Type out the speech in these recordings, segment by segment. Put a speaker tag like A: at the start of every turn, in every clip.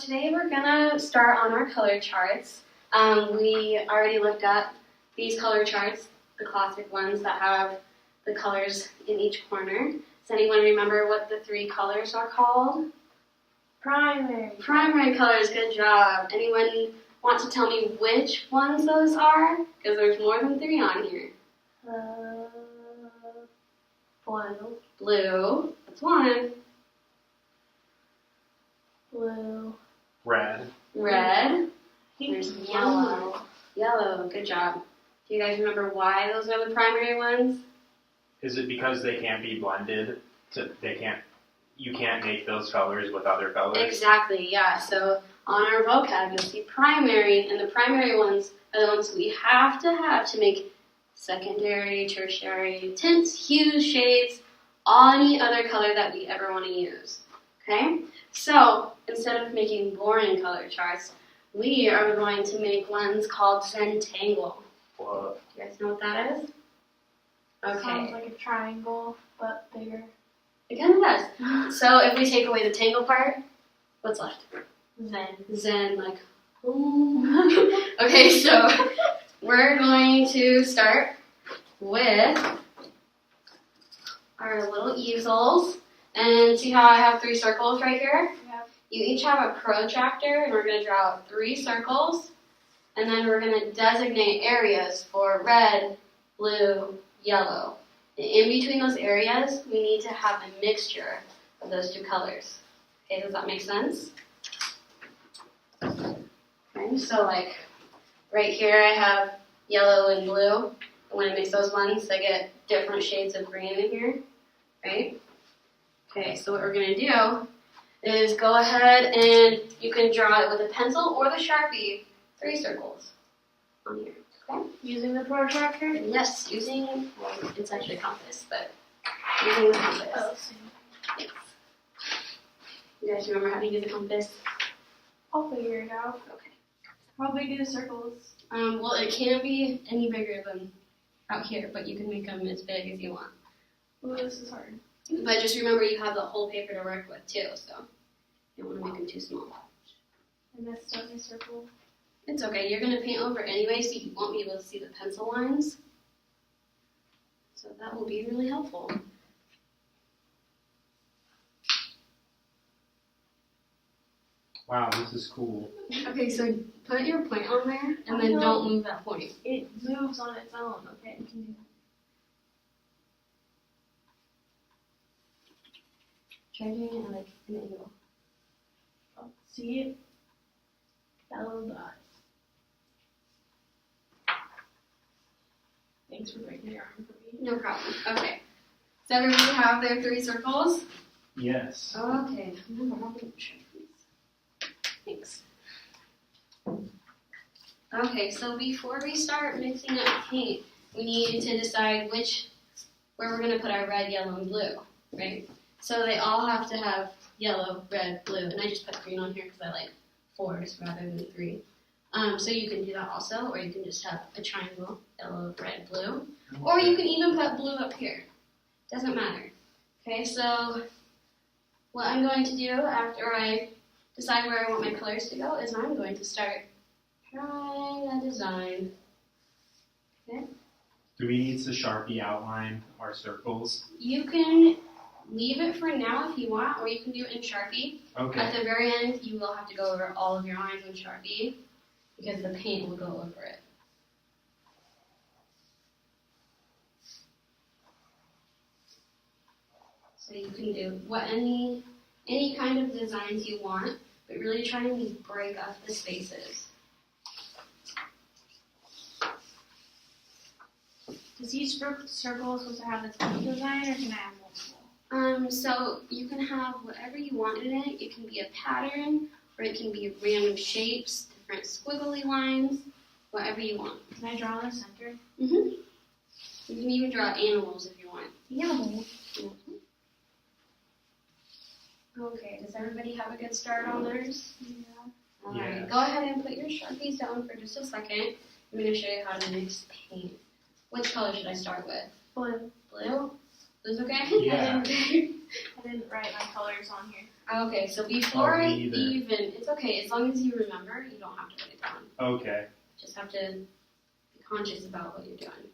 A: Today we're gonna start on our color charts. We already looked at these color charts, the classic ones that have the colors in each corner. Does anyone remember what the three colors are called?
B: Primary.
A: Primary colors, good job. Anyone want to tell me which ones those are? Because there's more than three on here.
B: Blue.
A: Blue, that's one.
B: Blue.
C: Red.
A: Red. There's
B: Yellow.
A: Yellow, good job. Do you guys remember why those are the primary ones?
C: Is it because they can't be blended? You can't make those colors with other colors?
A: Exactly, yeah. So on our vocab, you'll see primary, and the primary ones are the ones we have to make secondary, tertiary, tints, hues, shades, any other color that we ever want to use. Okay? So instead of making boring color charts, we are going to make ones called Zentangle.
C: What?
A: Do you guys know what that is? Okay.
B: Sounds like a triangle, but bigger.
A: It kind of does. So if we take away the tangle part, what's left?
B: Zen.
A: Zen, like, ooh. Okay, so we're going to start with our little easels. And see how I have three circles right here?
B: Yep.
A: You each have a protractor, and we're going to draw out three circles. And then we're going to designate areas for red, blue, yellow. And in between those areas, we need to have a mixture of those two colors. Okay, does that make sense? Okay, so like right here I have yellow and blue. And when I mix those ones, I get different shades of green in here, right? Okay, so what we're going to do is go ahead and you can draw it with a pencil or the Sharpie, three circles on here, okay?
B: Using the protractor?
A: Yes, using, well, it's actually a compass, but using the compass.
B: Oh, same.
A: Yes. You guys remember how to use a compass?
B: I'll figure it out.
A: Okay.
B: How big are the circles?
A: Well, it can't be any bigger than out here, but you can make them as big as you want.
B: Ooh, this is hard.
A: But just remember you have the whole paper to work with too, so you don't want to make them too small.
B: And that's not a circle.
A: It's okay, you're going to paint over anyway, so you won't be able to see the pencil lines. So that will be really helpful.
C: Wow, this is cool.
A: Okay, so put your point on there, and then don't move that point.
B: It moves on its own, okay? You can do that.
A: Try doing it like an angle.
B: Oh, see it? That little dot. Thanks for breaking your arm for me.
A: No problem. Okay. Does everybody have their three circles?
C: Yes.
A: Okay. Thanks. Okay, so before we start mixing up paint, we need to decide where we're going to put our red, yellow, and blue, right? So they all have to have yellow, red, blue, and I just put green on here because I like fours rather than three. So you can do that also, or you can just have a triangle, yellow, red, blue. Or you can even put blue up here. Doesn't matter. Okay, so what I'm going to do after I decide where I want my colors to go is I'm going to start trying a design. Okay?
C: Do we need to Sharpie outline our circles?
A: You can leave it for now if you want, or you can do it in Sharpie.
C: Okay.
A: At the very end, you will have to go over all of your lines in Sharpie because the paint will go over it. So you can do any kind of designs you want, but really try and break up the spaces.
B: Does each circle supposed to have its own design, or can I have multiple?
A: So you can have whatever you want in it. It can be a pattern, or it can be random shapes, different squiggly lines, whatever you want.
B: Can I draw in the center?
A: You can even draw animals if you want.
B: Animals.
A: Okay, does everybody have a good start on theirs?
B: Yeah.
A: Alright,
C: Yes.
A: go ahead and put your Sharpies down for just a second. I'm going to show you how to mix paint. Which color should I start with?
B: Blue.
A: Blue? Blue's okay?
C: Yeah.
A: Okay.
B: I didn't write my colors on here.
A: Okay, so before
C: Oh,
A: I
C: me either.
A: even, it's okay, as long as you remember, you don't have to write it down.
C: Okay.
A: Just have to be conscious about what you're doing.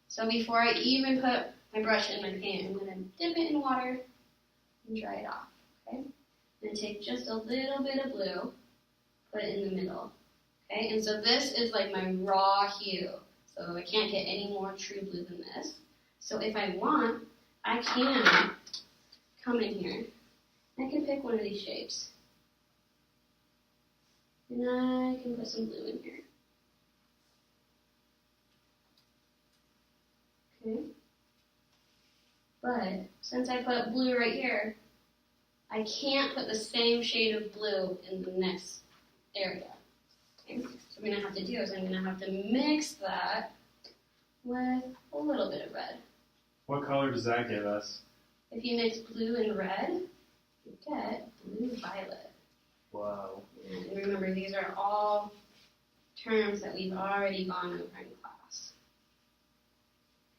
A: So before I even put my brush in my pan, I'm going to dip it in water and dry it off, okay? I'm going to take just a little bit of blue, put it in the middle, okay? And so this is like my raw hue, so I can't get any more true blue than this. So if I want, I can come in here. I can pick one of these shapes. And I can put some blue in here. Okay. But since I put blue right here, I can't put the same shade of blue in the next area. Okay. So what I'm going to have to do is I'm going to have to mix that with a little bit of red.
C: What color does that give us?
A: If you mix blue and red, you get blue-violet.
C: Whoa.
A: And remember, these are all terms that we've already gone over in class.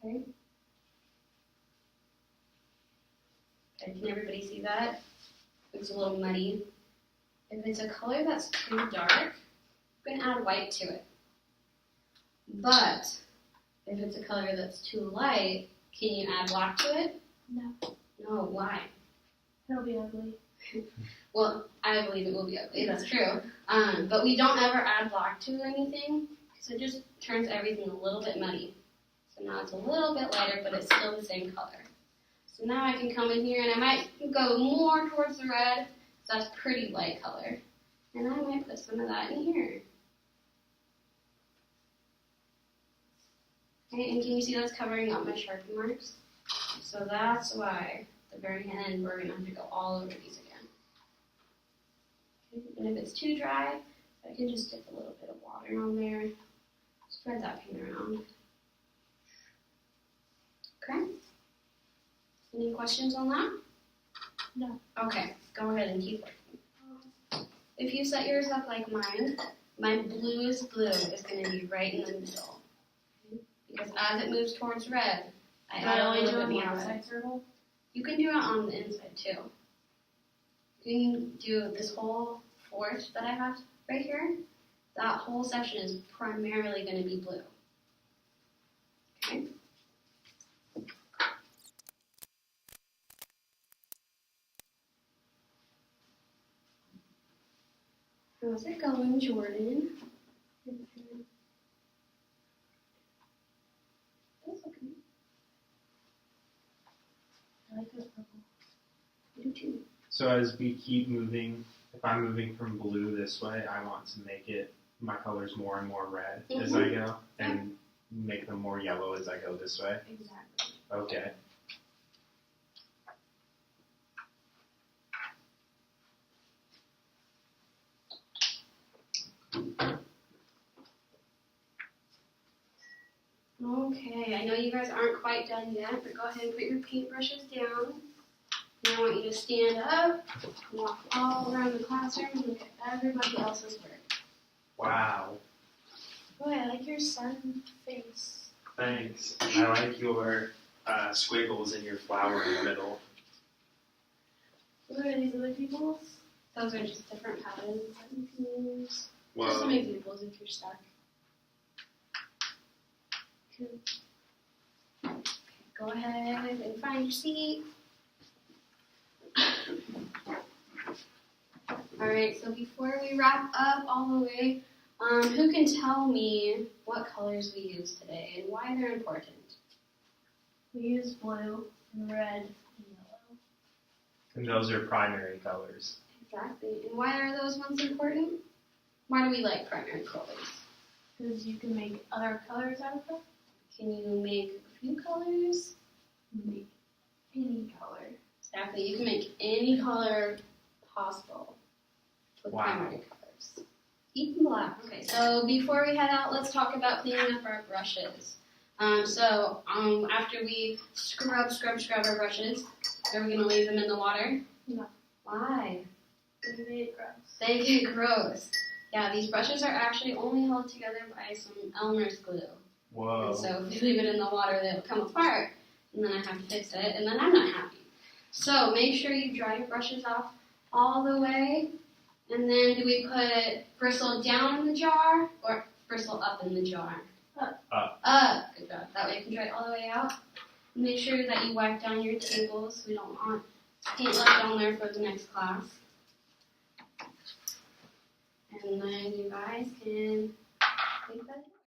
A: Okay? Okay, can everybody see that? It's a little muddy. If it's a color that's too dark, you can add white to it. But if it's a color that's too light, can you add black to it?
B: No.
A: No, why?
B: It'll be ugly.
A: Well, I believe it will be ugly, that's true. But we don't ever add black to anything, because it just turns everything a little bit muddy. So now it's a little bit lighter, but it's still the same color. So now I can come in here, and I might go more towards the red, so that's pretty light color. And I might put some of that in here. Okay, and can you see that's covering up my Sharpie marks? So that's why at the very end we're going to have to go all over these again. Okay, and if it's too dry, I can just dip a little bit of water on there. Spread that paint around. Okay? Any questions on that?
B: No.
A: Okay, go ahead and keep working. If you set yours up like mine, my bluest blue is going to be right in the middle. Okay? Because as it moves towards red, I add a little bit more red.
B: circle?
A: You can do it on the inside too. You can do this whole fourth that I have right here. That whole section is primarily going to be blue. Okay? How's it going, Jordan? That's okay.
B: I like this purple.
A: I do too.
C: So as we keep moving, if I'm moving from blue this way, I want to make it my colors more and more red as I go, and make them more yellow as I go this way.
A: Exactly.
C: Okay.
A: Okay, I know you guys aren't quite done yet, but go ahead and put your paintbrushes down. And I want you to stand up, walk all around the classroom, and look at everybody else's work.
C: Wow.
B: Boy, I like your sun face.
C: Thanks. I like your squiggles and your flower in the middle.
B: What are these other people's?
A: Those are just different patterns that you can use. Just
C: Whoa.
A: some examples if you're stuck. Go ahead and find your seat. Alright, so before we wrap up all the way, who can tell me what colors we used today and why they're important?
B: We use blue and red and yellow.
C: And those are primary colors.
A: Exactly. And why are those ones important? Why do we like primary colors?
B: Because you can make other colors out of them.
A: Can you make a few colors?
B: Make any color.
A: Exactly. You can make any color possible with
C: Wow.
A: primary colors. Even black. Okay, so before we head out, let's talk about cleaning up our brushes. After we scrub our brushes, are we going to leave them in the water?
B: No.
A: Why?
B: They made it gross.
A: They get gross. Yeah, these brushes are actually only held together by some Elmer's glue.
C: Whoa.
A: And so if we leave it in the water, they'll come apart, and then I have to fix it, and then I'm not happy. So make sure you dry your brushes off all the way. And then do we put bristle down in the jar or bristle up in the jar? Up. Good job. That way you can dry it all the way out. Make sure that you wipe down your tables. We don't want paint left on there for the next class. And then you guys can take that.